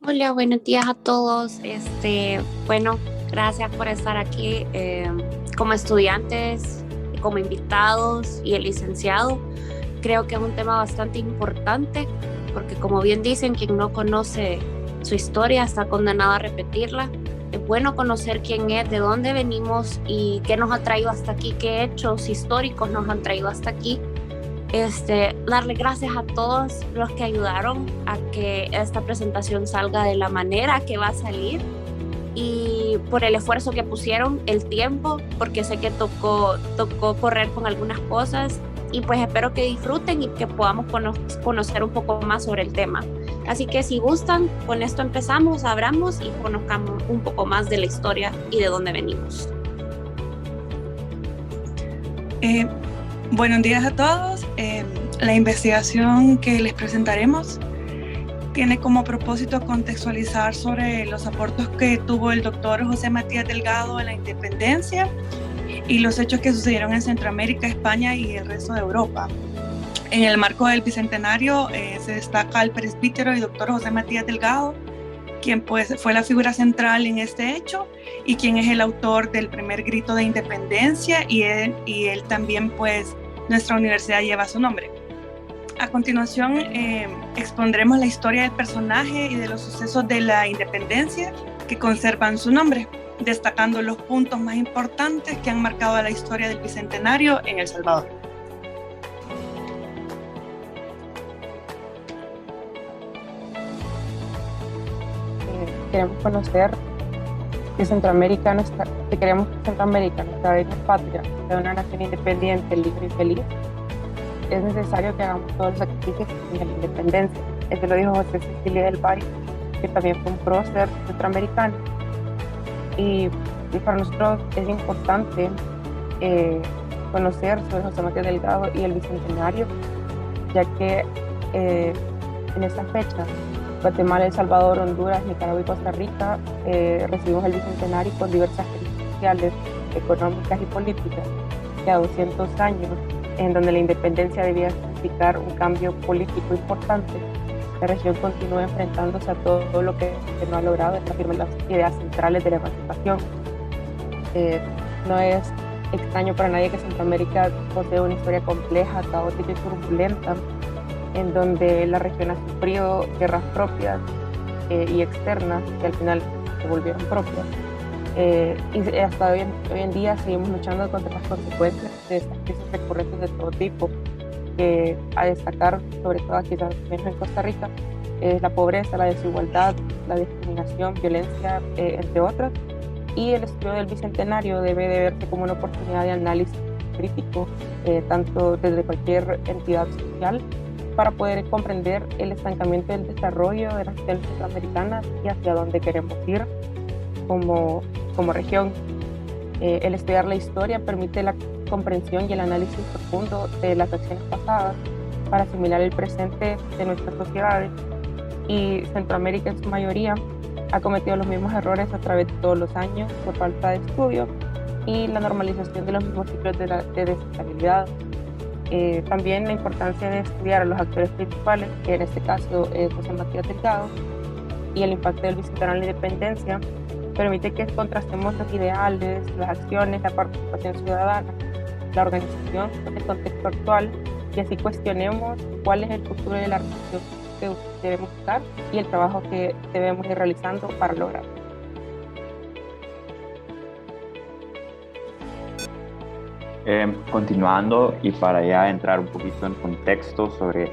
Hola, buenos días a todos. Bueno, gracias por estar aquí como estudiantes, como invitados y el licenciado. Creo que es un tema bastante importante porque como bien dicen, quien no conoce su historia está condenado a repetirla. Es bueno conocer quién es, de dónde venimos y qué nos ha traído hasta aquí, qué hechos históricos nos han traído hasta aquí. Darle gracias a todos los que ayudaron a que esta presentación salga de la manera que va a salir y por el esfuerzo que pusieron, el tiempo, porque sé que tocó correr con algunas cosas y pues espero que disfruten y que podamos conocer un poco más sobre el tema. Así que si gustan, con esto empezamos, abramos y conozcamos un poco más de la historia y de dónde venimos. Eh, Buenos días a todos. La investigación que les presentaremos tiene como propósito contextualizar sobre los aportes que tuvo el doctor José Matías Delgado en la independencia y los hechos que sucedieron en Centroamérica, España y el resto de Europa. En el marco del Bicentenario se destaca el presbítero y doctor José Matías Delgado, quien pues fue la figura central en este hecho y quien es el autor del primer grito de independencia y él también pues nuestra universidad lleva su nombre. A continuación expondremos la historia del personaje y de los sucesos de la independencia que conservan su nombre, destacando los puntos más importantes que han marcado la historia del Bicentenario en El Salvador. Queremos conocer que Centroamérica, nuestra bella patria, sea una nación independiente, libre y feliz. Es necesario que hagamos todos los sacrificios en la independencia. Eso lo dijo José Cecilio del Valle, que también fue un prócer centroamericano. Y para nosotros es importante conocer sobre José Matías Delgado y el Bicentenario, ya que en esta fecha Guatemala, El Salvador, Honduras, Nicaragua y Costa Rica recibimos el Bicentenario con diversas crisis sociales, económicas y políticas que a 200 años, en donde la independencia debía significar un cambio político importante, la región continúa enfrentándose a todo lo que no ha logrado reafirmar las ideas centrales de la emancipación. No es extraño para nadie que Centroamérica posee una historia compleja, caótica y turbulenta, en donde la región ha sufrido guerras propias y externas que al final se volvieron propias. Y hasta hoy en día seguimos luchando contra las consecuencias de estas crisis recurrentes de todo tipo, que a destacar, sobre todo aquí en Costa Rica, es la pobreza, la desigualdad, la discriminación, violencia, entre otras. Y el estudio del Bicentenario debe de verse como una oportunidad de análisis crítico, tanto desde cualquier entidad social, para poder comprender el estancamiento del desarrollo de las naciones centroamericanas y hacia dónde queremos ir como región. El estudiar la historia permite la comprensión y el análisis profundo de las acciones pasadas para asimilar el presente de nuestras sociedades, y Centroamérica en su mayoría ha cometido los mismos errores a través de todos los años por falta de estudio y la normalización de los mismos ciclos de desestabilidad. También la importancia de estudiar a los actores principales, que en este caso es José Matías Delgado, y el impacto del Bicentenario en la independencia permite que contrastemos los ideales, las acciones, la participación ciudadana, la organización con el contexto actual, y así cuestionemos cuál es el futuro de la relación que debemos buscar y el trabajo que debemos ir realizando para lograrlo. Continuando y para ya entrar un poquito en contexto sobre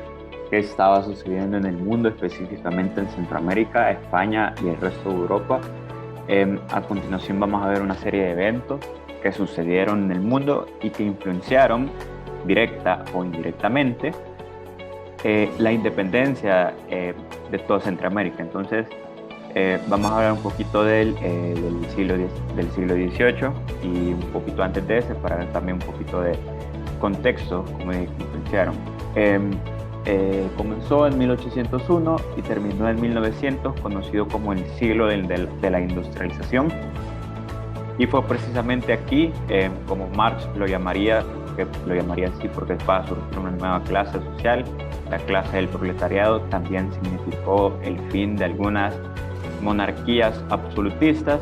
qué estaba sucediendo en el mundo, específicamente en Centroamérica, España y el resto de Europa, a continuación vamos a ver una serie de eventos que sucedieron en el mundo y que influenciaron directa o indirectamente la independencia de toda Centroamérica. Entonces vamos a hablar un poquito del siglo XVIII y un poquito antes de ese, para ver también un poquito de contexto, cómo influenciaron. Comenzó en 1801 y terminó en 1900, conocido como el siglo de la industrialización, y fue precisamente aquí como Marx lo llamaría así, porque va a surgir una nueva clase social, la clase del proletariado. También significó el fin de algunas monarquías absolutistas,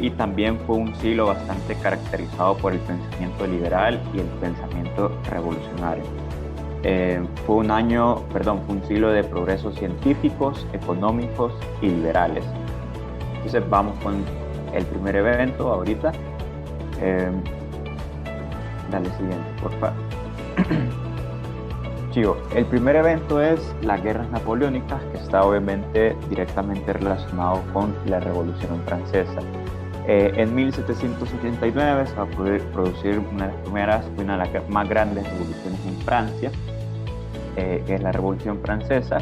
y también fue un siglo bastante caracterizado por el pensamiento liberal y el pensamiento revolucionario. Fue un siglo de progresos científicos, económicos y liberales. Entonces vamos con el primer evento ahorita. Dale siguiente, por favor. Chivo, el primer evento es las guerras napoleónicas, que está obviamente directamente relacionado con la Revolución Francesa. En 1789 se va a producir una de las primeras, una de las más grandes revoluciones en Francia, que es la Revolución Francesa,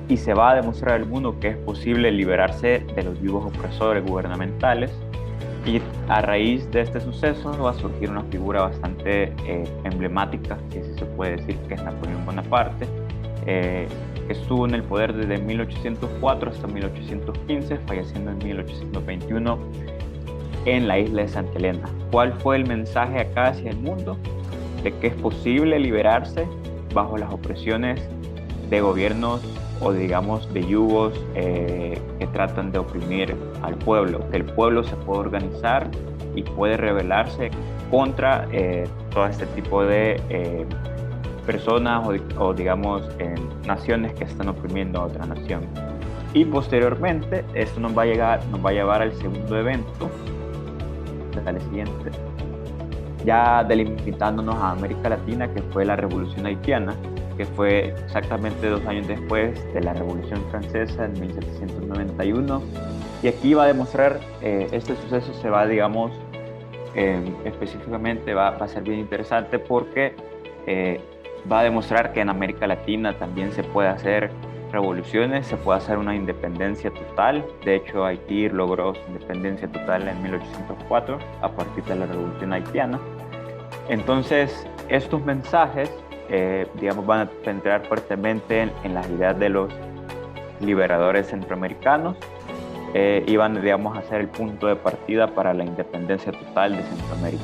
y se va a demostrar al mundo que es posible liberarse de los yugos opresores gubernamentales. Y a raíz de este suceso va a surgir una figura bastante emblemática, que sí se puede decir que es Napoleón Bonaparte, que estuvo en el poder desde 1804 hasta 1815, falleciendo en 1821 en la isla de Santa Elena. ¿Cuál fue el mensaje acá hacia el mundo? De que es posible liberarse bajo las opresiones de gobiernos o digamos de yugos que tratan de oprimir al pueblo. El pueblo se puede organizar y puede rebelarse contra todo este tipo de personas o digamos naciones que están oprimiendo a otra nación. Y posteriormente esto nos va a llevar al segundo evento, al siguiente, ya delimitándonos a América Latina, que fue la Revolución Haitiana, que fue exactamente 2 años después de la Revolución Francesa en 1791. Y aquí va a demostrar, este suceso se va, digamos, específicamente va a ser bien interesante porque va a demostrar que en América Latina también se puede hacer revoluciones, se puede hacer una independencia total. De hecho, Haití logró su independencia total en 1804 a partir de la Revolución Haitiana. Entonces, estos mensajes digamos, van a penetrar fuertemente en las ideas de los liberadores centroamericanos y van, digamos, a ser el punto de partida para la independencia total de Centroamérica.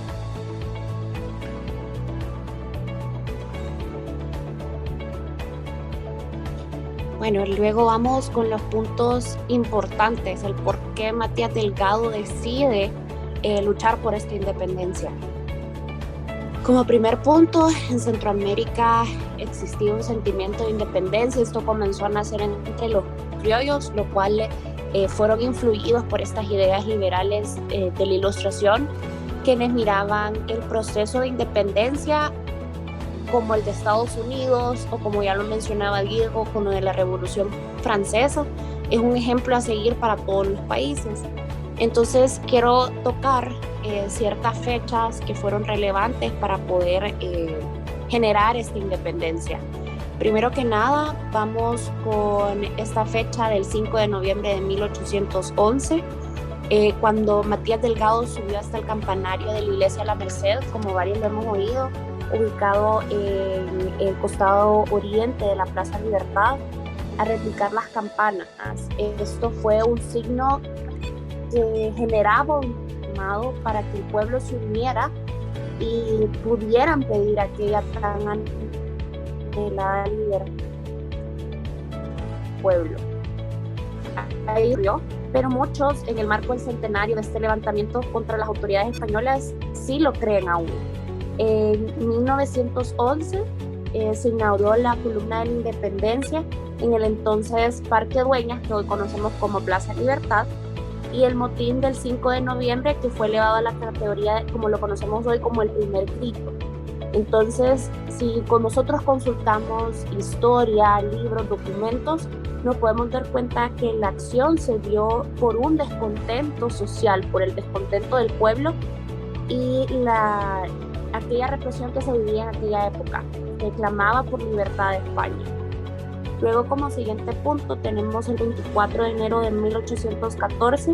Bueno, luego vamos con los puntos importantes, el por qué Matías Delgado decide luchar por esta independencia. Como primer punto, en Centroamérica existía un sentimiento de independencia. Esto comenzó a nacer entre los criollos, lo cual fueron influidos por estas ideas liberales de la Ilustración, quienes miraban el proceso de independencia como el de Estados Unidos o, como ya lo mencionaba Diego, como de la Revolución Francesa. Es un ejemplo a seguir para todos los países. Entonces quiero tocar ciertas fechas que fueron relevantes para poder generar esta independencia. Primero que nada, vamos con esta fecha del 5 de noviembre de 1811, cuando Matías Delgado subió hasta el campanario de la Iglesia de la Merced, como varios lo hemos oído, ubicado en el costado oriente de la Plaza Libertad, a replicar las campanas. Esto fue un signo que generaba un llamado para que el pueblo se uniera y pudieran pedir aquella tan anhelada libertad del pueblo. Ahí ocurrió, pero muchos en el marco del centenario de este levantamiento contra las autoridades españolas sí lo creen aún. En 1911 se inauguró la Columna de la Independencia en el entonces Parque Dueñas, que hoy conocemos como Plaza Libertad, y el motín del 5 de noviembre, que fue elevado a la categoría, como lo conocemos hoy, como el primer grito. Entonces, si con nosotros consultamos historia, libros, documentos, nos podemos dar cuenta que la acción se dio por un descontento social, por el descontento del pueblo y aquella represión que se vivía en aquella época, que clamaba por libertad de España. Luego, como siguiente punto, tenemos el 24 de enero de 1814,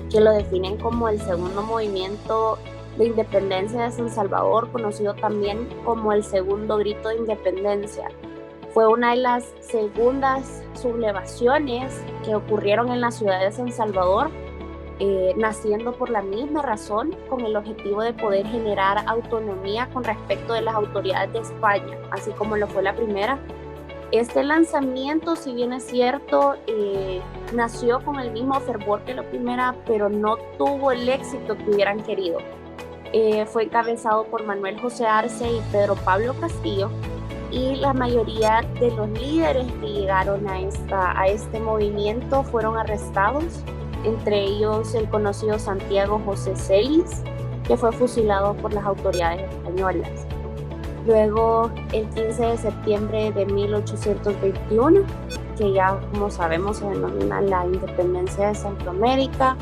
que lo definen como el segundo movimiento de independencia de San Salvador, conocido también como el segundo grito de independencia. Fue una de las segundas sublevaciones que ocurrieron en la ciudad de San Salvador, naciendo por la misma razón, con el objetivo de poder generar autonomía con respecto de las autoridades de España, así como lo fue la primera. Este lanzamiento, si bien es cierto, nació con el mismo fervor que la primera, pero no tuvo el éxito que hubieran querido. Fue encabezado por Manuel José Arce y Pedro Pablo Castillo, y la mayoría de los líderes que llegaron a este movimiento fueron arrestados, entre ellos el conocido Santiago José Celis, que fue fusilado por las autoridades españolas. Luego, el 15 de septiembre de 1821, que ya como sabemos se denomina la independencia de Centroamérica,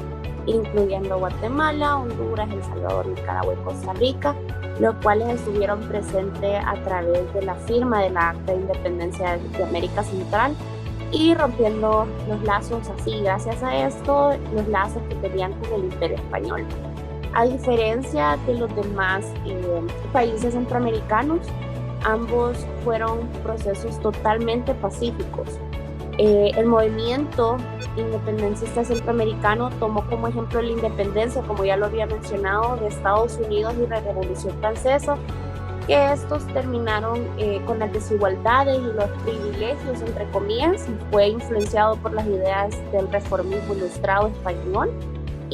incluyendo Guatemala, Honduras, El Salvador, Nicaragua y Costa Rica, los cuales estuvieron presentes a través de la firma de la Acta de Independencia de América Central y rompiendo los lazos así, gracias a esto, los lazos que tenían con el Imperio Español. A diferencia de los demás países centroamericanos, ambos fueron procesos totalmente pacíficos. El movimiento independentista centroamericano tomó como ejemplo la independencia, como ya lo había mencionado, de Estados Unidos y la Revolución Francesa, que estos terminaron con las desigualdades y los privilegios, entre comillas, y fue influenciado por las ideas del reformismo ilustrado español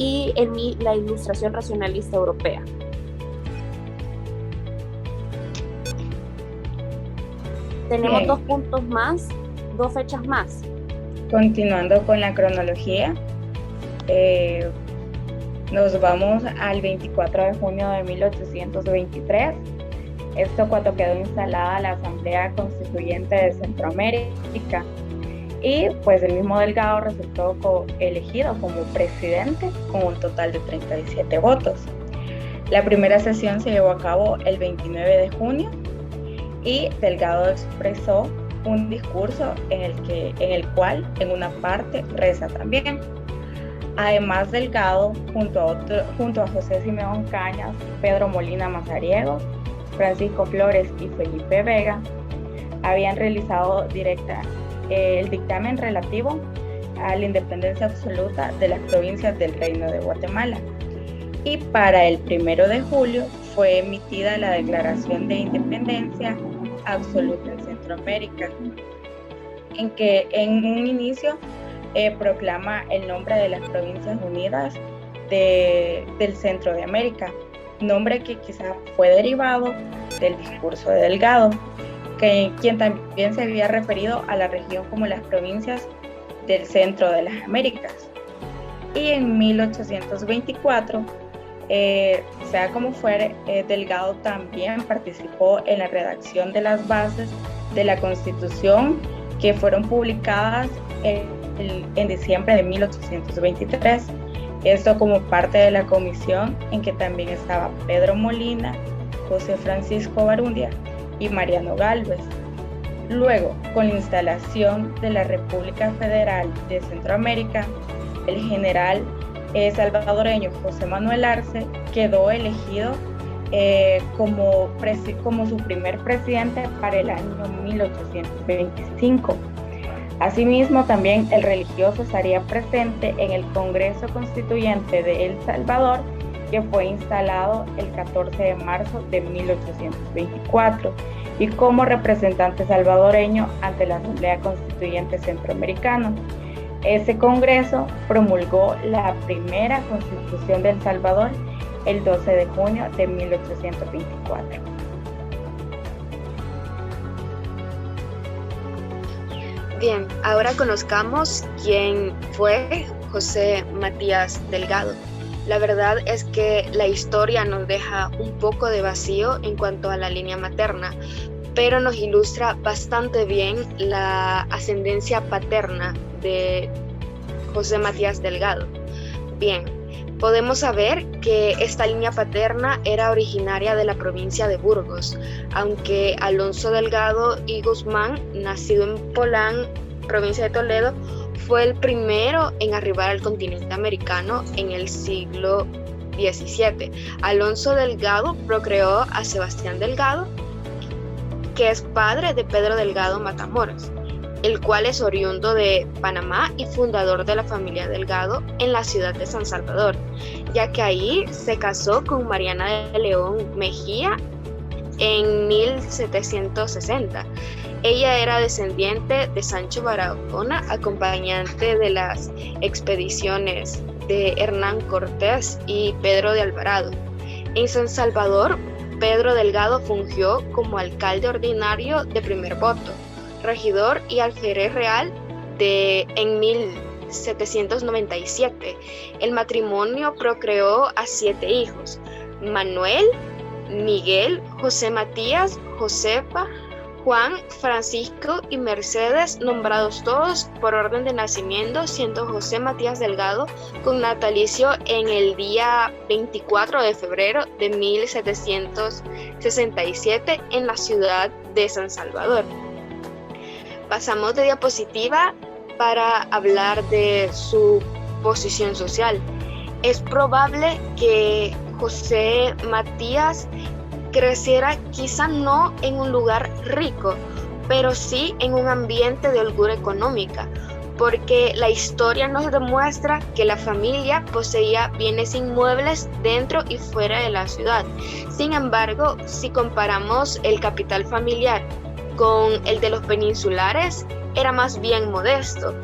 y la ilustración racionalista europea. Tenemos Bien. 2 puntos más, 2 fechas más. Continuando con la cronología, nos vamos al 24 de junio de 1823. Esto cuando quedó instalada la Asamblea Constituyente de Centroamérica. Y pues el mismo Delgado resultó elegido como presidente con un total de 37 votos. La primera sesión se llevó a cabo el 29 de junio y Delgado expresó un discurso en el cual en una parte reza también. Además, Delgado, junto a José Simeón Cañas, Pedro Molina Mazariegos, Francisco Flores y Felipe Vega, habían realizado el dictamen relativo a la independencia absoluta de las provincias del Reino de Guatemala. Y para el 1 de julio fue emitida la Declaración de Independencia Absoluta en Centroamérica, en que en un inicio proclama el nombre de las Provincias Unidas del Centro de América, nombre que quizá fue derivado del discurso de Delgado, quien también se había referido a la región como las provincias del centro de las Américas. Y en 1824, sea como fuere, Delgado también participó en la redacción de las bases de la Constitución, que fueron publicadas en diciembre de 1823. Esto como parte de la comisión en que también estaba Pedro Molina, José Francisco Barundia y Mariano Gálvez. Luego, con la instalación de la República Federal de Centroamérica, el general salvadoreño José Manuel Arce quedó elegido como su primer presidente para el año 1825. Asimismo, también el religioso estaría presente en el Congreso Constituyente de El Salvador, que fue instalado el 14 de marzo de 1824, y como representante salvadoreño ante la Asamblea Constituyente Centroamericana. Ese Congreso promulgó la primera Constitución de El Salvador el 12 de junio de 1824. Bien, ahora conozcamos quién fue José Matías Delgado. La verdad es que la historia nos deja un poco de vacío en cuanto a la línea materna, pero nos ilustra bastante bien la ascendencia paterna de José Matías Delgado. Bien, podemos saber que esta línea paterna era originaria de la provincia de Burgos, aunque Alonso Delgado y Guzmán, nacido en Polán, provincia de Toledo, fue el primero en arribar al continente americano en el siglo XVII. Alonso Delgado procreó a Sebastián Delgado, que es padre de Pedro Delgado Matamoros, el cual es oriundo de Panamá y fundador de la familia Delgado en la ciudad de San Salvador, ya que ahí se casó con Mariana de León Mejía en 1760. Ella era descendiente de Sancho Barahona, acompañante de las expediciones de Hernán Cortés y Pedro de Alvarado. En San Salvador, Pedro Delgado fungió como alcalde ordinario de primer voto, regidor y alférez real en 1797. El matrimonio procreó a 7 hijos: Manuel, Miguel, José Matías, Josefa, Juan, Francisco y Mercedes, nombrados todos por orden de nacimiento, siendo José Matías Delgado con natalicio en el día 24 de febrero de 1767 en la ciudad de San Salvador. Pasamos de diapositiva para hablar de su posición social. Es probable que José Matías creciera quizá no en un lugar rico, pero sí en un ambiente de holgura económica, porque la historia nos demuestra que la familia poseía bienes inmuebles dentro y fuera de la ciudad. Sin embargo, si comparamos el capital familiar con el de los peninsulares, era más bien modesto.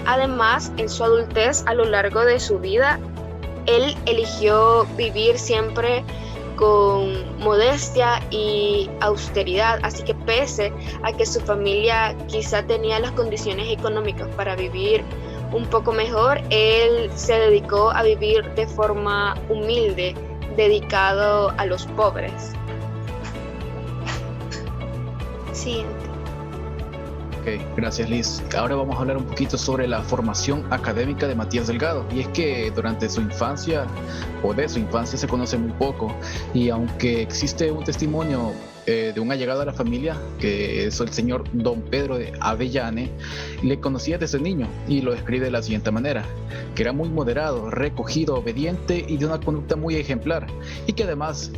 Además, en su adultez, a lo largo de su vida, él eligió vivir siempre con modestia y austeridad, así que pese a que su familia quizá tenía las condiciones económicas para vivir un poco mejor, él se dedicó a vivir de forma humilde, dedicado a los pobres. Siguiente. Ok, gracias Liz. Ahora vamos a hablar un poquito sobre la formación académica de Matías Delgado. Y es que durante su infancia, o de su infancia, se conoce muy poco. Y aunque existe un testimonio de un allegado a la familia, que es el señor Don Pedro de Avellane, le conocía desde niño y lo describe de la siguiente manera: que era muy moderado, recogido, obediente y de una conducta muy ejemplar, y que además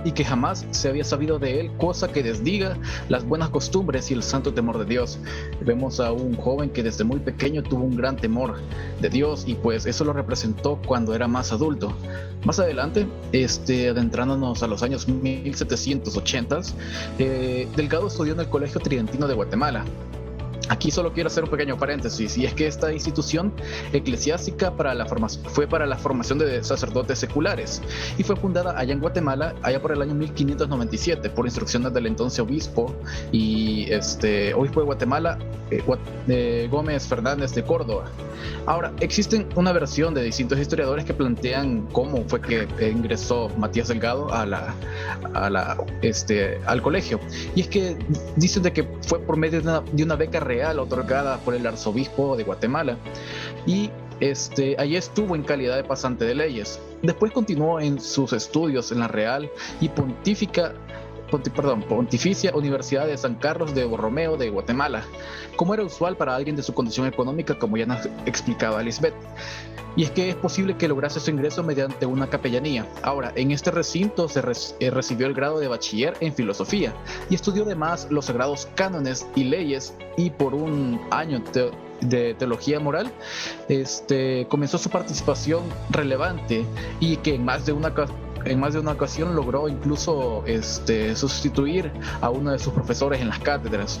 y que jamás se había sabido de él cosa que desdiga las buenas costumbres y el santo temor de Dios. Vemos a un joven que desde muy pequeño tuvo un gran temor de Dios, y pues eso lo representó cuando era más adulto. Más adelante, adentrándonos a los años 1780, Delgado estudió en el Colegio Tridentino de Guatemala. Aquí solo quiero hacer un pequeño paréntesis, y es que esta institución eclesiástica fue para la formación de sacerdotes seculares, y fue fundada allá en Guatemala, allá por el año 1597, por instrucciones del entonces obispo de Guatemala, Gómez Fernández de Córdoba. Ahora, existen una versión de distintos historiadores que plantean cómo fue que ingresó Matías Delgado al colegio, y es que dicen de que fue por medio de una beca real otorgada por el arzobispo de Guatemala, y allí estuvo en calidad de pasante de leyes. Después continuó en sus estudios en la Real y Pontificia Universidad de San Carlos de Borromeo de Guatemala, como era usual para alguien de su condición económica, como ya nos explicaba Lisbeth. Y es que es posible que lograse su ingreso mediante una capellanía. Ahora, en este recinto se recibió el grado de bachiller en filosofía y estudió además los sagrados cánones y leyes, y por un año de teología moral comenzó su participación relevante, y que en más de una ocasión logró incluso sustituir a uno de sus profesores en las cátedras.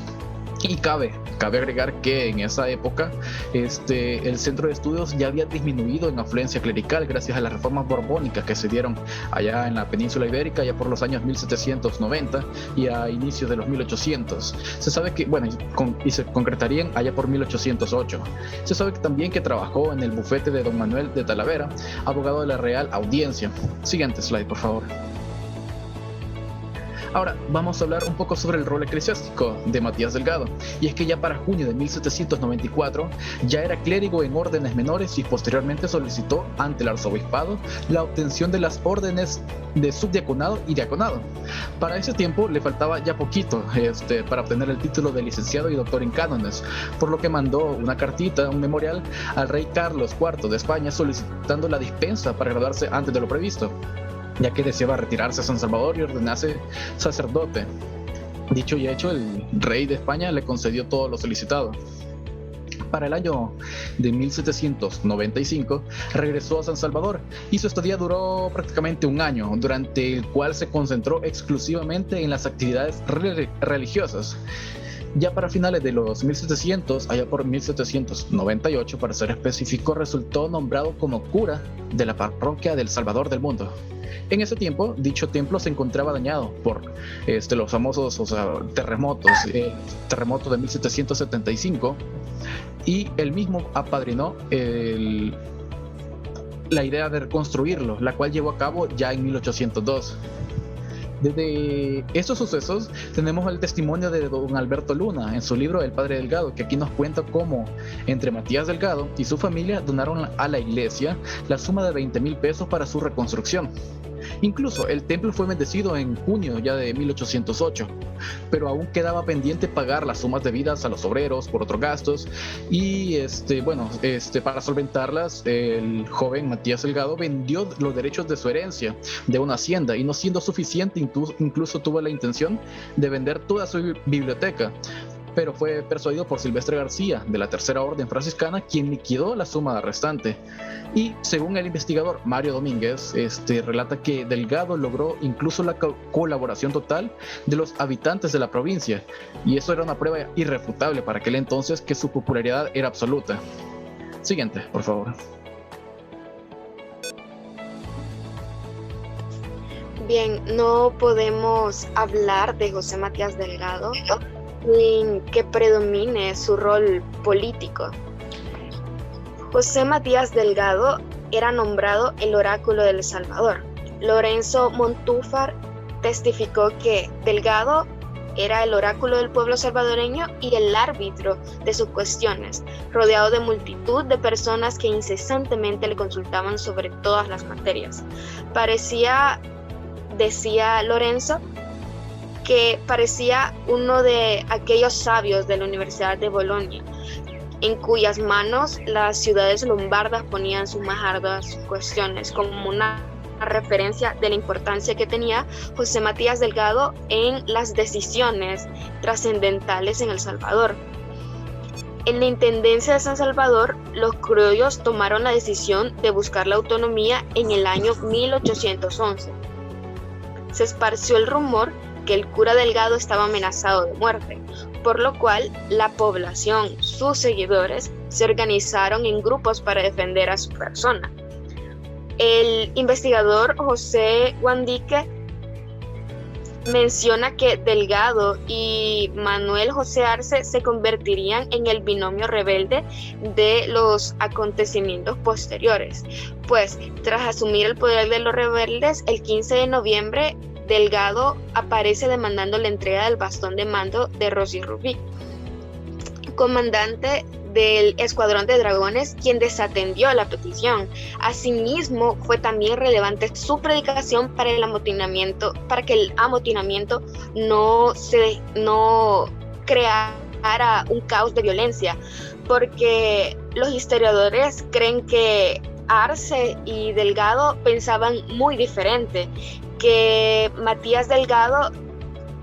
Y cabe agregar que en esa época el centro de estudios ya había disminuido en afluencia clerical gracias a las reformas borbónicas que se dieron allá en la península ibérica, ya por los años 1790 y a inicios de los 1800. Se sabe que, y se concretarían allá por 1808. Se sabe también que trabajó en el bufete de don Manuel de Talavera, abogado de la Real Audiencia. Siguiente slide, por favor. Ahora vamos a hablar un poco sobre el rol eclesiástico de Matías Delgado, y es que ya para junio de 1794 ya era clérigo en órdenes menores, y posteriormente solicitó ante el arzobispado la obtención de las órdenes de subdiaconado y diaconado. Para ese tiempo le faltaba ya poquito para obtener el título de licenciado y doctor en cánones, por lo que mandó una cartita, un memorial, al rey Carlos IV de España solicitando la dispensa para graduarse antes de lo previsto, ya que deseaba retirarse a San Salvador y ordenarse sacerdote. Dicho y hecho, el rey de España le concedió todo lo solicitado. Para el año de 1795 regresó a San Salvador y su estadía duró prácticamente un año, durante el cual se concentró exclusivamente en las actividades religiosas. Ya para finales de los 1700, allá por 1798 para ser específico, resultó nombrado como cura de la parroquia del Salvador del Mundo. En ese tiempo, dicho templo se encontraba dañado por los famosos terremotos, el terremoto de 1775, y él mismo apadrinó la idea de reconstruirlo, la cual llevó a cabo ya en 1802. Desde estos sucesos tenemos el testimonio de don Alberto Luna en su libro El Padre Delgado, que aquí nos cuenta cómo entre Matías Delgado y su familia donaron a la iglesia la suma de 20,000 pesos para su reconstrucción. Incluso el templo fue bendecido en junio ya de 1808, pero aún quedaba pendiente pagar las sumas debidas a los obreros por otros gastos y para solventarlas el joven Matías Delgado vendió los derechos de su herencia de una hacienda y no siendo suficiente incluso tuvo la intención de vender toda su biblioteca, pero fue persuadido por Silvestre García de la Tercera Orden Franciscana, quien liquidó la suma restante. Y según el investigador Mario Domínguez, relata que Delgado logró incluso la colaboración total de los habitantes de la provincia, y eso era una prueba irrefutable para aquel entonces que su popularidad era absoluta. Siguiente, por favor. Bien, no podemos hablar de José Matías Delgado sin que predomine su rol político. José Matías Delgado era nombrado el oráculo de El Salvador. Lorenzo Montúfar testificó que Delgado era el oráculo del pueblo salvadoreño y el árbitro de sus cuestiones, rodeado de multitud de personas que incesantemente le consultaban sobre todas las materias. Decía Lorenzo, que parecía uno de aquellos sabios de la Universidad de Bolonia, en cuyas manos las ciudades lombardas ponían sus más arduas cuestiones, como una referencia de la importancia que tenía José Matías Delgado en las decisiones trascendentales en El Salvador. En la Intendencia de San Salvador, los criollos tomaron la decisión de buscar la autonomía en el año 1811. Se esparció el rumor que el cura Delgado estaba amenazado de muerte, por lo cual la población, sus seguidores, se organizaron en grupos para defender a su persona. El investigador José Guandique menciona que Delgado y Manuel José Arce se convertirían en el binomio rebelde de los acontecimientos posteriores, pues tras asumir el poder de los rebeldes, el 15 de noviembre, Delgado aparece demandando la entrega del bastón de mando de Rosy Rubí, comandante del Escuadrón de Dragones, quien desatendió la petición. Asimismo, fue también relevante su predicación para que el amotinamiento no creara un caos de violencia, porque los historiadores creen que Arce y Delgado pensaban muy diferente, que Matías Delgado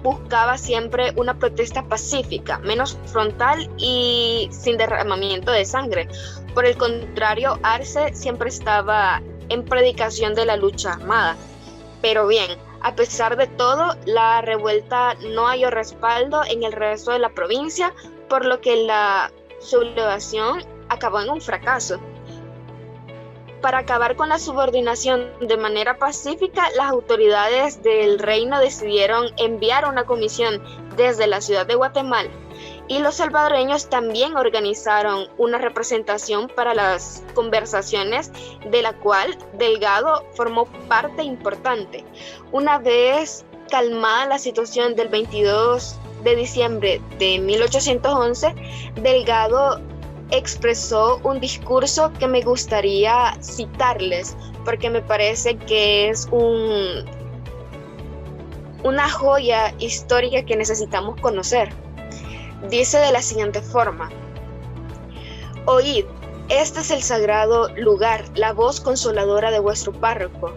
buscaba siempre una protesta pacífica, menos frontal y sin derramamiento de sangre. Por el contrario, Arce siempre estaba en predicación de la lucha armada. Pero bien, a pesar de todo, la revuelta no halló respaldo en el resto de la provincia, por lo que la sublevación acabó en un fracaso. Para acabar con la subordinación de manera pacífica, las autoridades del reino decidieron enviar una comisión desde la ciudad de Guatemala, y los salvadoreños también organizaron una representación para las conversaciones, de la cual Delgado formó parte importante. Una vez calmada la situación del 22 de diciembre de 1811, Delgado expresó un discurso que me gustaría citarles, porque me parece que es una joya histórica que necesitamos conocer. Dice de la siguiente forma: Oíd, este es el sagrado lugar, la voz consoladora de vuestro párroco.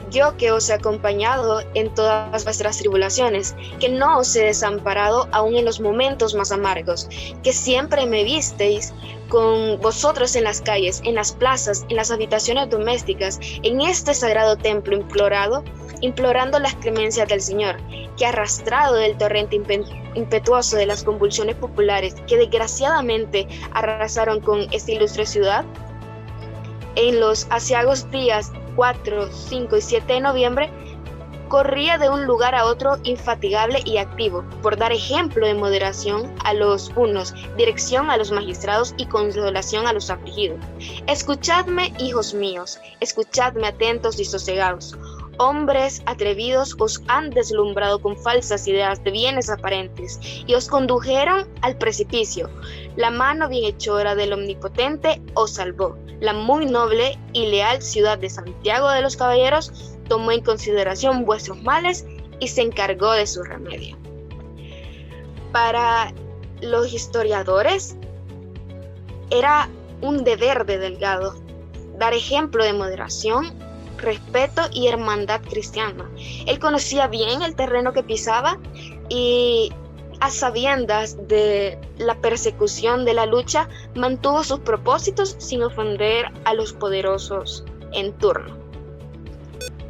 yo que os he acompañado en todas vuestras tribulaciones, que no os he desamparado aún en los momentos más amargos, que siempre me visteis con vosotros en las calles, en las plazas, en las habitaciones domésticas, en este sagrado templo implorando las clemencias del Señor, que arrastrado del torrente impetuoso de las convulsiones populares que desgraciadamente arrasaron con esta ilustre ciudad, en los aciagos días 4, 5 y 7 de noviembre, corría de un lugar a otro infatigable y activo, por dar ejemplo de moderación a los unos, dirección a los magistrados y consolación a los afligidos. Escuchadme, hijos míos, escuchadme atentos y sosegados. Hombres atrevidos os han deslumbrado con falsas ideas de bienes aparentes y os condujeron al precipicio. La mano bienhechora del Omnipotente os salvó. La muy noble y leal ciudad de Santiago de los Caballeros tomó en consideración vuestros males y se encargó de su remedio. Para los historiadores, era un deber de Delgado dar ejemplo de moderación, respeto y hermandad cristiana. Él conocía bien el terreno que pisaba y, a sabiendas de la persecución de la lucha, mantuvo sus propósitos sin ofender a los poderosos en turno.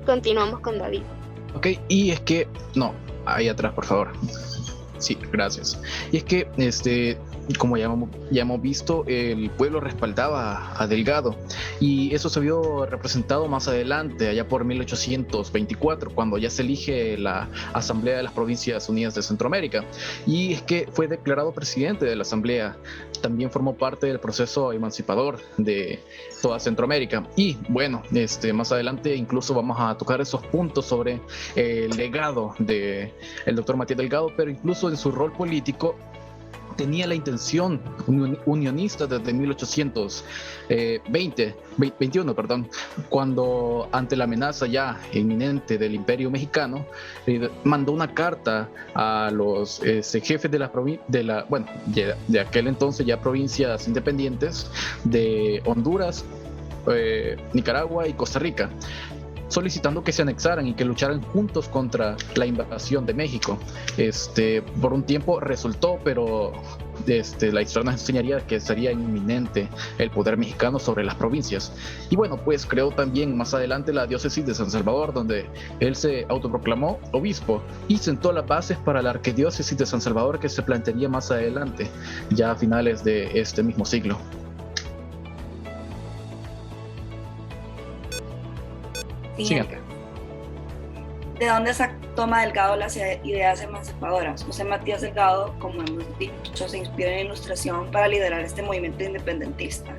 Continuamos con David. Ok, y es que... No, ahí atrás, por favor. Sí, gracias. Y es que, como ya hemos visto, el pueblo respaldaba a Delgado y eso se vio representado más adelante, allá por 1824, cuando ya se elige la Asamblea de las Provincias Unidas de Centroamérica. Y es que fue declarado presidente de la Asamblea. También formó parte del proceso emancipador de toda Centroamérica. Y bueno, más adelante incluso vamos a tocar esos puntos sobre el legado del doctor Matías Delgado, pero incluso en su rol político tenía la intención unionista desde 1821, cuando ante la amenaza ya inminente del Imperio Mexicano, mandó una carta a los jefes de aquel entonces ya provincias independientes de Honduras, Nicaragua y Costa Rica, solicitando que se anexaran y que lucharan juntos contra la invasión de México. Por un tiempo resultó, pero la historia nos enseñaría que sería inminente el poder mexicano sobre las provincias. Y bueno, pues creó también más adelante la diócesis de San Salvador, donde él se autoproclamó obispo y sentó las bases para la arquidiócesis de San Salvador, que se plantearía más adelante, ya a finales de este mismo siglo. Siguiente. ¿De dónde toma Delgado las ideas emancipadoras? José Matías Delgado, como hemos dicho, se inspira en la Ilustración para liderar este movimiento independentista.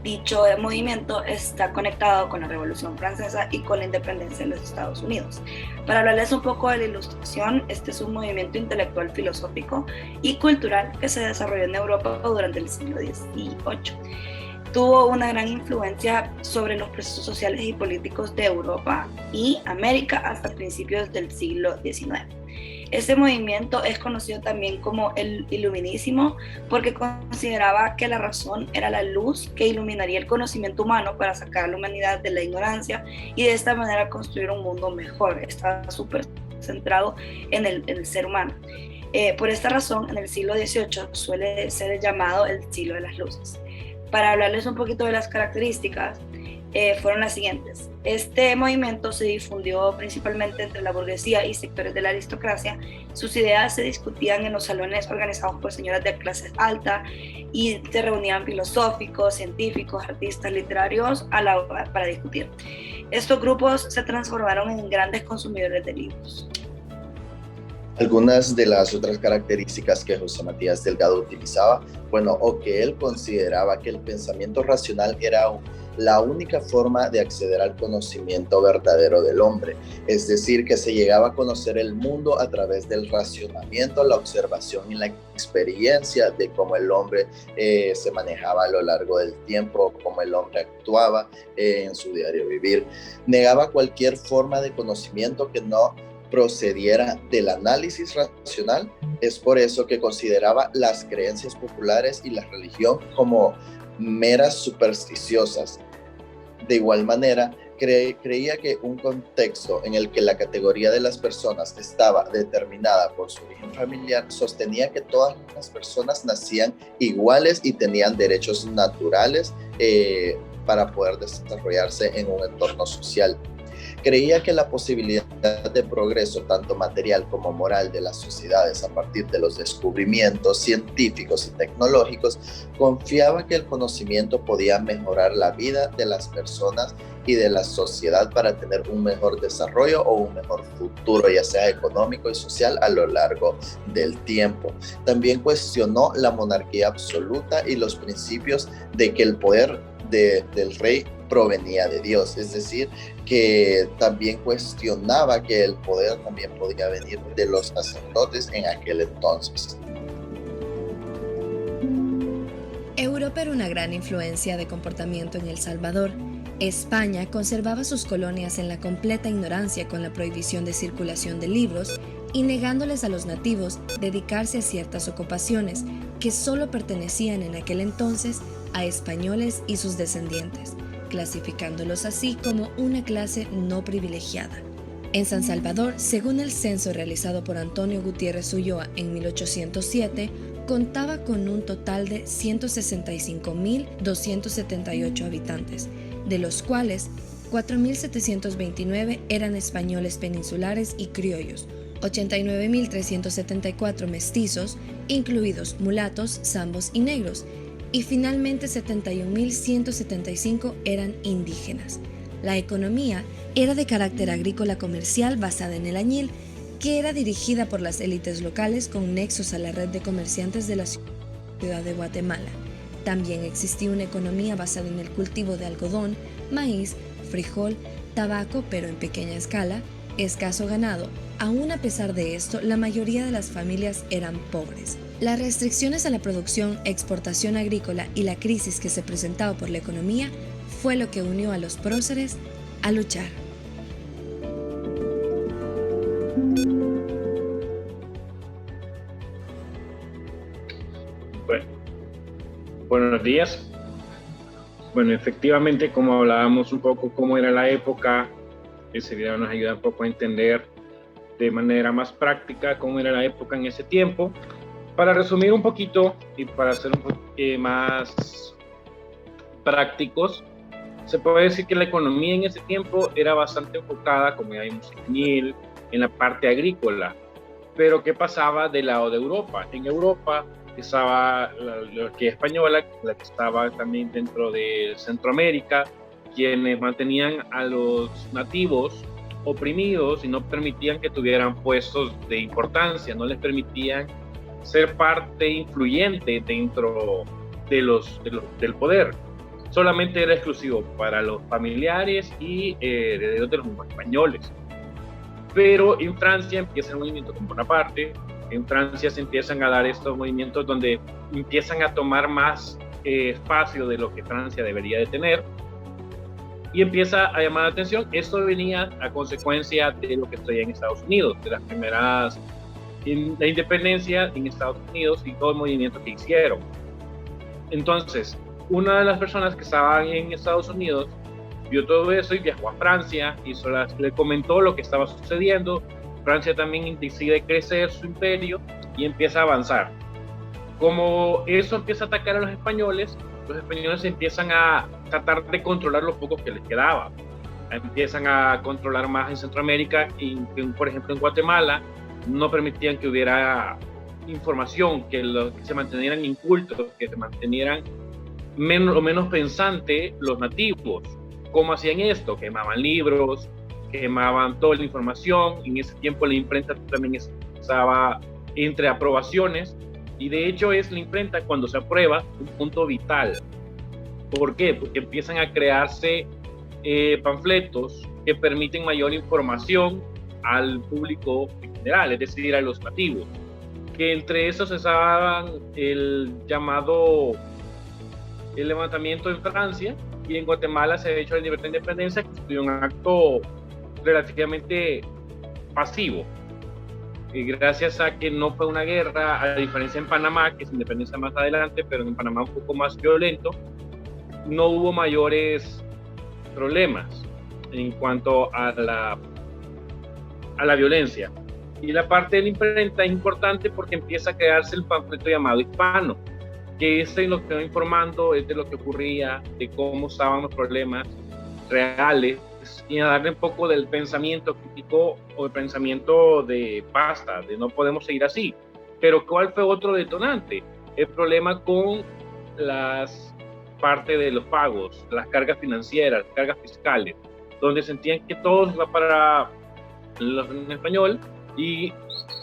Dicho movimiento está conectado con la Revolución Francesa y con la independencia de los Estados Unidos. Para hablarles un poco de la Ilustración, este es un movimiento intelectual, filosófico y cultural que se desarrolló en Europa durante el siglo XVIII. Tuvo una gran influencia sobre los procesos sociales y políticos de Europa y América hasta principios del siglo XIX. Este movimiento es conocido también como el Iluminismo porque consideraba que la razón era la luz que iluminaría el conocimiento humano para sacar a la humanidad de la ignorancia y de esta manera construir un mundo mejor. Estaba súper centrado en el ser humano. Por esta razón, en el siglo XVIII suele ser llamado el siglo de las luces. Para hablarles un poquito de las características, fueron las siguientes. Este movimiento se difundió principalmente entre la burguesía y sectores de la aristocracia. Sus ideas se discutían en los salones organizados por señoras de clase alta y se reunían filosóficos, científicos, artistas, literarios para discutir. Estos grupos se transformaron en grandes consumidores de libros. Algunas de las otras características que José Matías Delgado utilizaba, o que él consideraba que el pensamiento racional era la única forma de acceder al conocimiento verdadero del hombre, es decir, que se llegaba a conocer el mundo a través del racionamiento, la observación y la experiencia de cómo el hombre se manejaba a lo largo del tiempo, cómo el hombre actuaba en su diario vivir. Negaba cualquier forma de conocimiento que no procediera del análisis racional. Es por eso que consideraba las creencias populares y la religión como meras supersticiosas. De igual manera, creía que un contexto en el que la categoría de las personas estaba determinada por su origen familiar sostenía que todas las personas nacían iguales y tenían derechos naturales para poder desarrollarse en un entorno social. Creía que la posibilidad de progreso, tanto material como moral, de las sociedades a partir de los descubrimientos científicos y tecnológicos, confiaba que el conocimiento podía mejorar la vida de las personas y de la sociedad para tener un mejor desarrollo o un mejor futuro, ya sea económico y social, a lo largo del tiempo. También cuestionó la monarquía absoluta y los principios de que el poder del rey provenía de Dios, es decir, que también cuestionaba que el poder también podía venir de los sacerdotes en aquel entonces. Europa era una gran influencia de comportamiento en El Salvador. España conservaba sus colonias en la completa ignorancia con la prohibición de circulación de libros y negándoles a los nativos dedicarse a ciertas ocupaciones que solo pertenecían en aquel entonces a españoles y sus descendientes, clasificándolos así como una clase no privilegiada. En San Salvador, según el censo realizado por Antonio Gutiérrez Ulloa en 1807, contaba con un total de 165.278 habitantes, de los cuales 4.729 eran españoles peninsulares y criollos, 89.374 mestizos, incluidos mulatos, zambos y negros, y finalmente 71.175 eran indígenas. La economía era de carácter agrícola comercial basada en el añil, que era dirigida por las élites locales con nexos a la red de comerciantes de la ciudad de Guatemala. También existía una economía basada en el cultivo de algodón, maíz, frijol, tabaco, pero en pequeña escala, escaso ganado. Aún a pesar de esto, la mayoría de las familias eran pobres. Las restricciones a la producción, exportación agrícola y la crisis que se presentaba por la economía fue lo que unió a los próceres a luchar. Bueno, buenos días. Bueno, efectivamente, como hablábamos un poco cómo era la época, ese video nos ayuda un poco a entender de manera más práctica cómo era la época en ese tiempo. Para resumir un poquito y para ser un poco más prácticos, se puede decir que la economía en ese tiempo era bastante enfocada, como ya vimos, en la parte agrícola. Pero ¿qué pasaba del lado de Europa? En Europa estaba la monarquía española, la que estaba también dentro de Centroamérica, quienes mantenían a los nativos oprimidos y no permitían que tuvieran puestos de importancia, no les permitían ser parte influyente dentro del poder. Solamente era exclusivo para los familiares y herederos de los españoles. Pero en Francia empieza el movimiento con Bonaparte. En Francia se empiezan a dar estos movimientos donde empiezan a tomar más espacio de lo que Francia debería de tener y empieza a llamar la atención. Esto venía a consecuencia de lo que estoy en Estados Unidos, de las primeras la independencia en Estados Unidos y todo el movimiento que hicieron. Entonces, una de las personas que estaban en Estados Unidos vio todo eso y viajó a Francia y le comentó lo que estaba sucediendo. Francia también decide crecer su imperio y empieza a avanzar. Como eso empieza a atacar a los españoles empiezan a tratar de controlar lo poco que les quedaba. Empiezan a controlar más en Centroamérica y, por ejemplo, en Guatemala no permitían que hubiera información, que se mantuvieran incultos, que se mantuvieran menos pensantes los nativos. ¿Cómo hacían esto? Quemaban libros, quemaban toda la información. En ese tiempo la imprenta también estaba entre aprobaciones y de hecho es la imprenta cuando se aprueba un punto vital. ¿Por qué? Porque empiezan a crearse panfletos que permiten mayor información al público en general, es decir, a los nativos, que entre esos estaban el levantamiento en Francia, y en Guatemala se ha hecho la libertad de independencia, que fue un acto relativamente pasivo, y gracias a que no fue una guerra, a diferencia en Panamá, que se independiza más adelante, pero en Panamá un poco más violento, no hubo mayores problemas. en cuanto a la violencia. Y la parte de la imprenta es importante porque empieza a crearse el panfleto llamado Hispano, que es lo que va informando es de lo que ocurría, de cómo estaban los problemas reales, y a darle un poco del pensamiento crítico o el pensamiento de basta, de no podemos seguir así. Pero ¿cuál fue otro detonante? El problema con las partes de los pagos, las cargas financieras, cargas fiscales, donde sentían que todo iba para los en español y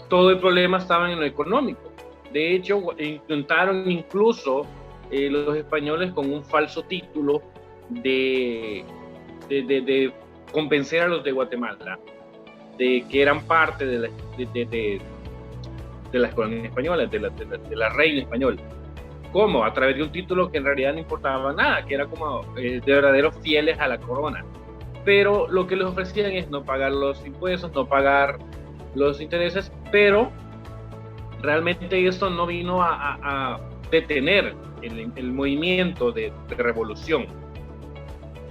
todo el problema estaba en lo económico. De hecho, intentaron incluso los españoles con un falso título de convencer a los de Guatemala de que eran parte de las colonias españolas, de la reina española. ¿Cómo? A través de un título que en realidad no importaba nada, que era como de verdaderos fieles a la corona. Pero lo que les ofrecían es no pagar los impuestos, no pagar los intereses, pero realmente esto no vino a detener el movimiento de revolución.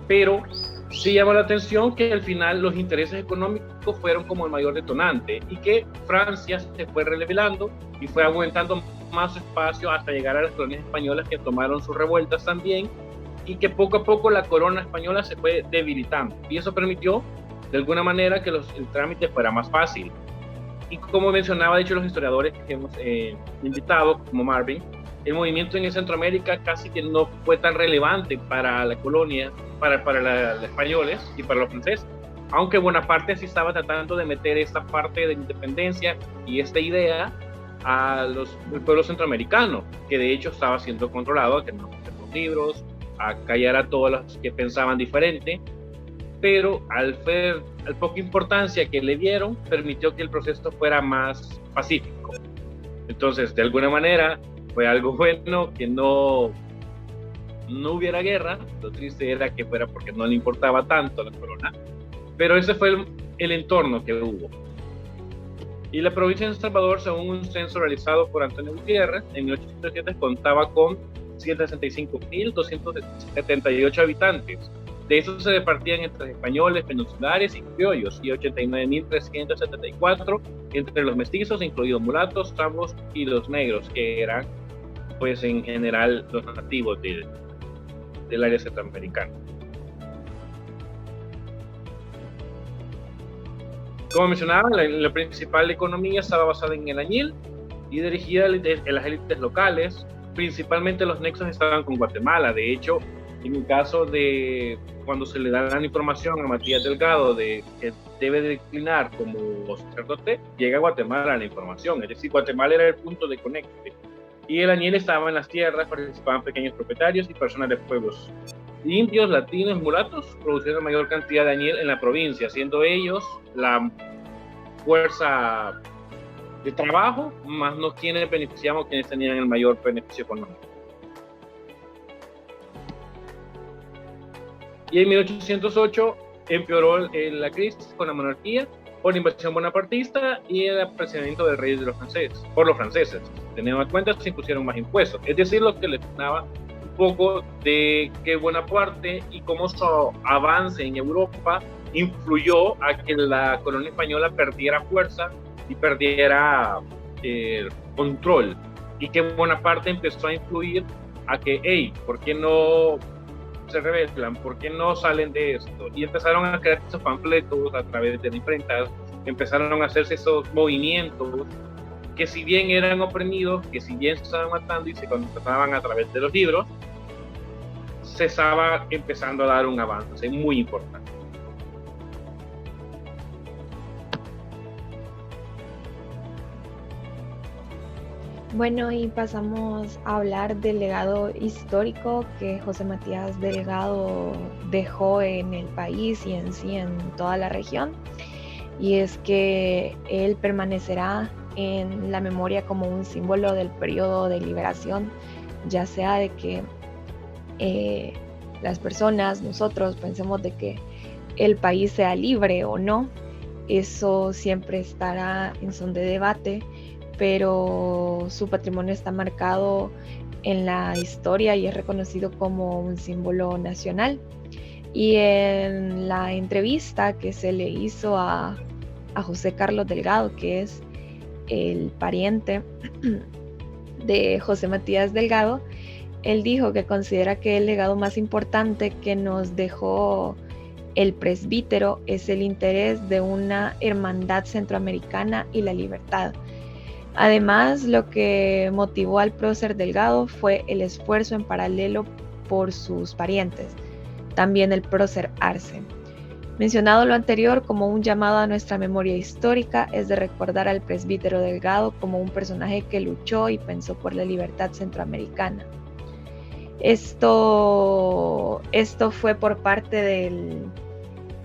Pero sí llama la atención que al final los intereses económicos fueron como el mayor detonante y que Francia se fue revelando y fue aumentando más espacio hasta llegar a las colonias españolas, que tomaron sus revueltas también, y que poco a poco la corona española se fue debilitando, y eso permitió de alguna manera que el trámite fuera más fácil. Y como mencionaba, de hecho, los historiadores que hemos invitado, como Marvin, el movimiento en Centroamérica casi que no fue tan relevante para la colonia, para los españoles y para los franceses, aunque Bonaparte sí estaba tratando de meter esta parte de independencia y esta idea al pueblo centroamericano, que de hecho estaba siendo controlado, a que no meter los libros, a callar a todos los que pensaban diferente, pero al poca importancia que le dieron, permitió que el proceso fuera más pacífico. Entonces, de alguna manera, fue algo bueno que no hubiera guerra. Lo triste era que fuera porque no le importaba tanto a la corona, pero ese fue el entorno que hubo. Y la provincia de San Salvador, según un censo realizado por Antonio Gutiérrez, en 1807 contaba con 165.278 habitantes. De esos se repartían entre españoles, peninsulares y criollos, y 89.374 entre los mestizos, incluidos mulatos, zambos y los negros, que eran, pues, en general los nativos del área centroamericana. Como mencionaba, la principal economía estaba basada en el añil y dirigida en las élites locales. Principalmente los nexos estaban con Guatemala. De hecho, en el caso de cuando se le da la información a Matías Delgado de que debe declinar como sacerdote, llega a Guatemala la información. Es decir, Guatemala era el punto de conecte. Y el añil estaba en las tierras, participaban pequeños propietarios y personas de pueblos. Indios, latinos, mulatos producían la mayor cantidad de añil en la provincia, siendo ellos la fuerza de trabajo, más no quienes beneficiamos, quienes tenían el mayor beneficio económico. Y en 1808 empeoró la crisis con la monarquía por la invasión bonapartista y el apresuramiento del rey por los franceses. Teniendo en cuenta, se impusieron más impuestos. Es decir, lo que les daba un poco de que Bonaparte y cómo su avance en Europa influyó a que la colonia española perdiera fuerza y perdiera control. Y que Bonaparte empezó a influir a que, hey, ¿por qué no se rebelan? ¿Por qué no salen de esto? Y empezaron a crear esos panfletos a través de la imprenta, empezaron a hacerse esos movimientos que, si bien eran oprimidos, que si bien se estaban matando y se controlaban a través de los libros, se estaba empezando a dar un avance muy importante. Bueno, y pasamos a hablar del legado histórico que José Matías Delgado dejó en el país y en sí en toda la región, y es que él permanecerá en la memoria como un símbolo del periodo de liberación, ya sea de que las personas, nosotros, pensemos de que el país sea libre o no. Eso siempre estará en son de debate, pero su patrimonio está marcado en la historia y es reconocido como un símbolo nacional. Y en la entrevista que se le hizo a José Carlos Delgado, que es el pariente de José Matías Delgado, él dijo que considera que el legado más importante que nos dejó el presbítero es el interés de una hermandad centroamericana y la libertad. Además, lo que motivó al prócer Delgado fue el esfuerzo en paralelo por sus parientes, también el prócer Arce. Mencionado lo anterior como un llamado a nuestra memoria histórica, es de recordar al presbítero Delgado como un personaje que luchó y pensó por la libertad centroamericana. Esto fue por parte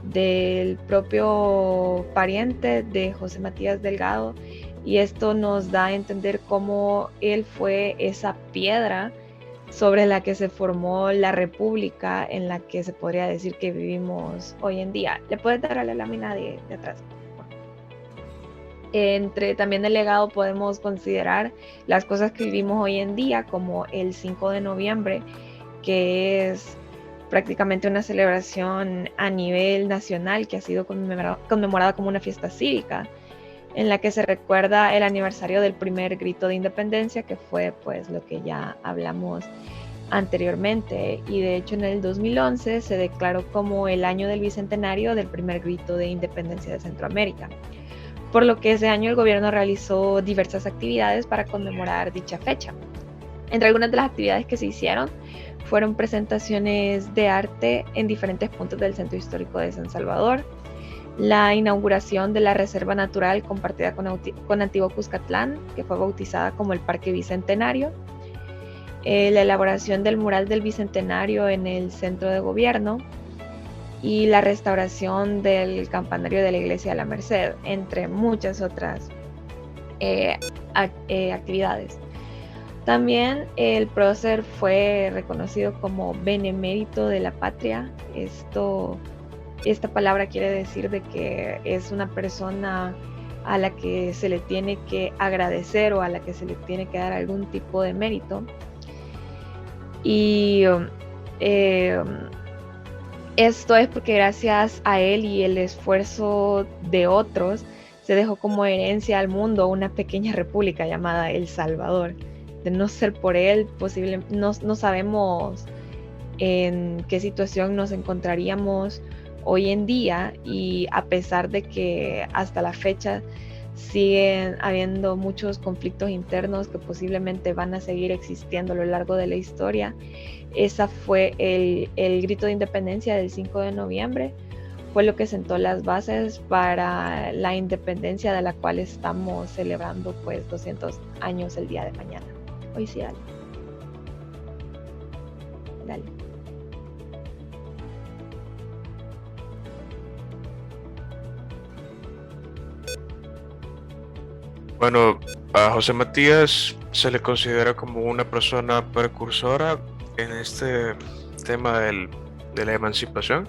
del propio pariente de José Matías Delgado, y esto nos da a entender cómo él fue esa piedra sobre la que se formó la república en la que se podría decir que vivimos hoy en día. ¿Le puedes dar a la lámina de atrás? Entre también el legado podemos considerar las cosas que vivimos hoy en día, como el 5 de noviembre, que es prácticamente una celebración a nivel nacional que ha sido conmemorada como una fiesta cívica, en la que se recuerda el aniversario del primer grito de independencia, que fue pues lo que ya hablamos anteriormente, y de hecho en el 2011 se declaró como el año del bicentenario del primer grito de independencia de Centroamérica, por lo que ese año el gobierno realizó diversas actividades para conmemorar dicha fecha. Entre algunas de las actividades que se hicieron fueron presentaciones de arte en diferentes puntos del centro histórico de San Salvador, la inauguración de la Reserva Natural compartida con Antiguo Cuscatlán, que fue bautizada como el Parque Bicentenario, la elaboración del mural del Bicentenario en el centro de gobierno y la restauración del campanario de la Iglesia de la Merced, entre muchas otras actividades. También el prócer fue reconocido como benemérito de la patria. Esta palabra quiere decir de que es una persona a la que se le tiene que agradecer o a la que se le tiene que dar algún tipo de mérito. Y esto es porque gracias a él y el esfuerzo de otros se dejó como herencia al mundo una pequeña república llamada El Salvador. De no ser por él, no sabemos en qué situación nos encontraríamos hoy en día, y a pesar de que hasta la fecha siguen habiendo muchos conflictos internos que posiblemente van a seguir existiendo a lo largo de la historia, esa fue el grito de independencia del 5 de noviembre, fue lo que sentó las bases para la independencia de la cual estamos celebrando pues 200 años el día de mañana. Hoy sí, dale. Dale. Bueno, a José Matías se le considera como una persona precursora en este tema de la emancipación,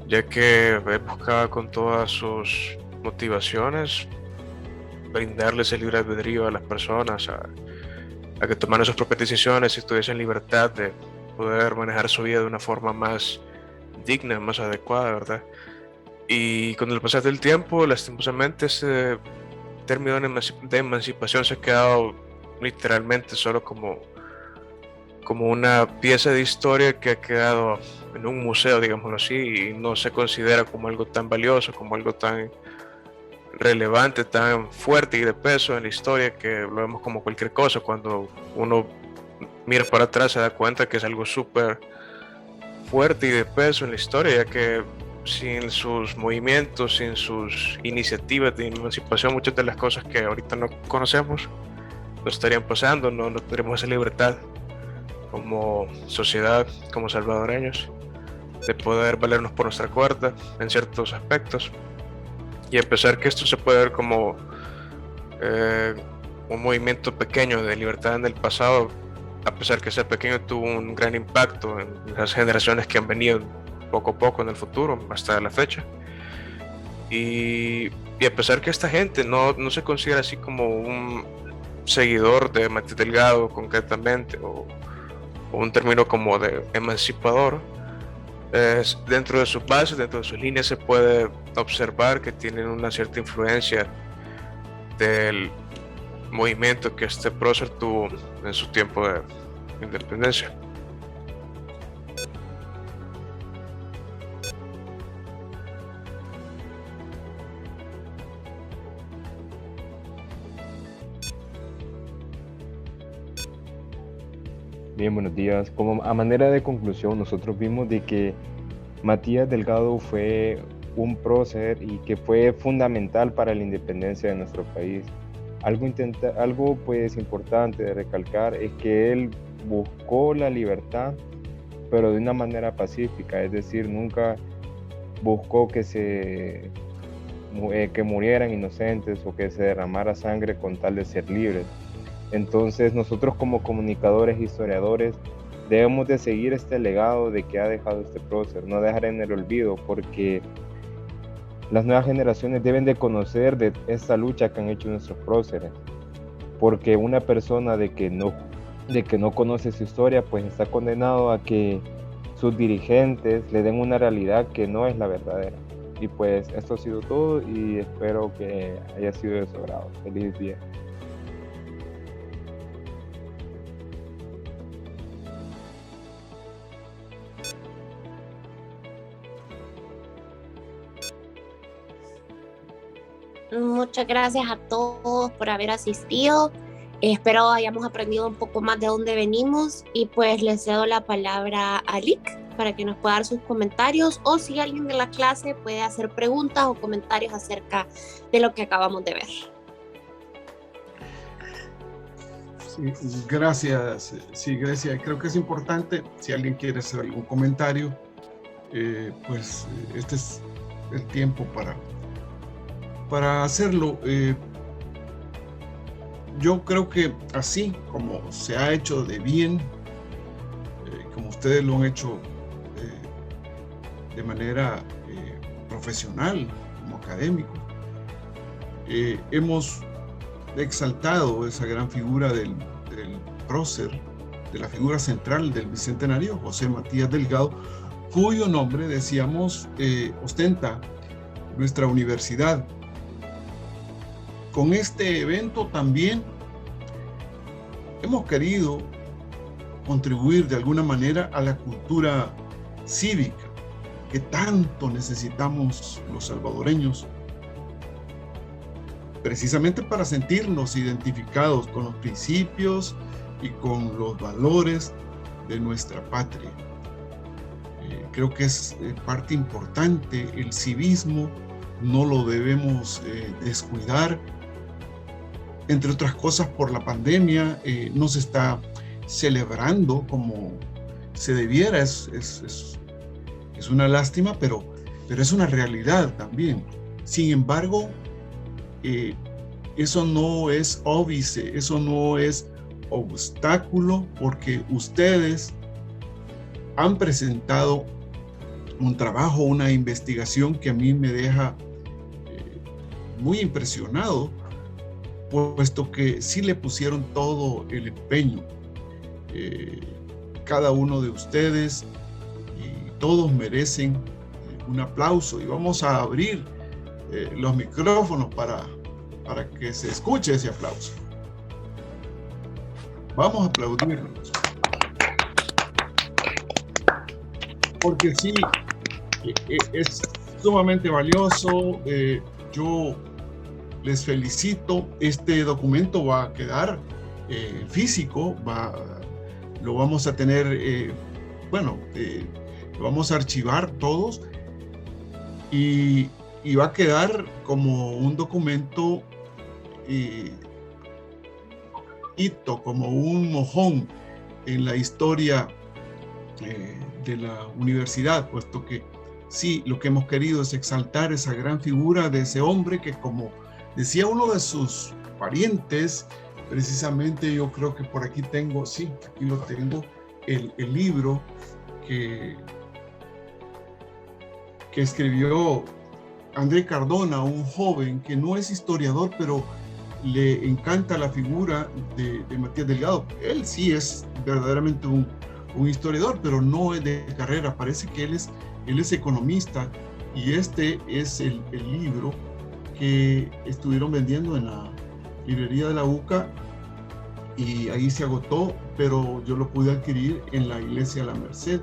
ya que buscaba con todas sus motivaciones brindarles el libre albedrío a las personas, a que tomaran sus propias decisiones y tuviesen libertad de poder manejar su vida de una forma más digna, más adecuada, ¿verdad? Y con el pasar del tiempo, lastimosamente, ese término de emancipación se ha quedado literalmente solo como una pieza de historia que ha quedado en un museo, digámoslo así, y no se considera como algo tan valioso, como algo tan relevante, tan fuerte y de peso en la historia, que lo vemos como cualquier cosa. Cuando uno mira para atrás se da cuenta que es algo súper fuerte y de peso en la historia, ya que sin sus movimientos, sin sus iniciativas de emancipación, muchas de las cosas que ahorita no conocemos no estarían pasando, no tendríamos esa libertad como sociedad, como salvadoreños, de poder valernos por nuestra cuerda en ciertos aspectos. Y a pesar que esto se puede ver como un movimiento pequeño de libertad en el pasado, a pesar que sea pequeño, tuvo un gran impacto en las generaciones que han venido poco a poco en el futuro, hasta la fecha. Y a pesar que esta gente no se considera así como un seguidor de Matías Delgado concretamente, o un término como de emancipador, dentro de sus bases, dentro de sus líneas, se puede observar que tienen una cierta influencia del movimiento que este prócer tuvo en su tiempo de independencia. Bien, buenos días. Como a manera de conclusión, nosotros vimos de que Matías Delgado fue un prócer y que fue fundamental para la independencia de nuestro país. Algo pues importante de recalcar es que él buscó la libertad, pero de una manera pacífica, es decir, nunca buscó que murieran inocentes o que se derramara sangre con tal de ser libres. Entonces nosotros como comunicadores e historiadores debemos de seguir este legado de que ha dejado este prócer, no dejar en el olvido, porque las nuevas generaciones deben de conocer de esta lucha que han hecho nuestros próceres, porque una persona de que no conoce su historia pues está condenado a que sus dirigentes le den una realidad que no es la verdadera. Y pues esto ha sido todo y espero que haya sido de su agrado. Feliz día. Muchas gracias a todos por haber asistido. Espero hayamos aprendido un poco más de dónde venimos y pues les cedo la palabra a Lick para que nos pueda dar sus comentarios, o si alguien de la clase puede hacer preguntas o comentarios acerca de lo que acabamos de ver. Sí, gracias. Sí, Grecia, creo que es importante, si alguien quiere hacer algún comentario, pues este es el tiempo para hacerlo. Yo creo que así como se ha hecho de bien, como ustedes lo han hecho de manera profesional, como académico, hemos exaltado esa gran figura del prócer, de la figura central del Bicentenario, José Matías Delgado, cuyo nombre, decíamos, ostenta nuestra universidad. Con este evento también hemos querido contribuir de alguna manera a la cultura cívica que tanto necesitamos los salvadoreños, precisamente para sentirnos identificados con los principios y con los valores de nuestra patria. Creo que es parte importante el civismo, no lo debemos descuidar. Entre otras cosas, por la pandemia no se está celebrando como se debiera. Es una lástima, pero es una realidad también. Sin embargo, eso no es óbice, eso no es obstáculo, porque ustedes han presentado un trabajo, una investigación que a mí me deja muy impresionado, puesto que sí le pusieron todo el empeño. Cada uno de ustedes y todos merecen un aplauso, y vamos a abrir los micrófonos para que se escuche ese aplauso. Vamos a aplaudirnos, porque sí, es sumamente valioso. Yo les felicito. Este documento va a quedar físico, lo vamos a tener, lo vamos a archivar todos, y va a quedar como un documento hito, como un mojón en la historia de la universidad, puesto que sí, lo que hemos querido es exaltar esa gran figura de ese hombre que, como decía uno de sus parientes, precisamente yo creo que por aquí tengo, sí, aquí lo tengo, el libro que escribió André Cardona, un joven que no es historiador, pero le encanta la figura de Matías Delgado. Él sí es verdaderamente un un historiador, pero no es de carrera. Parece que él es economista, y este es el libro que estuvieron vendiendo en la librería de la UCA, y ahí se agotó, pero yo lo pude adquirir en la iglesia La Merced.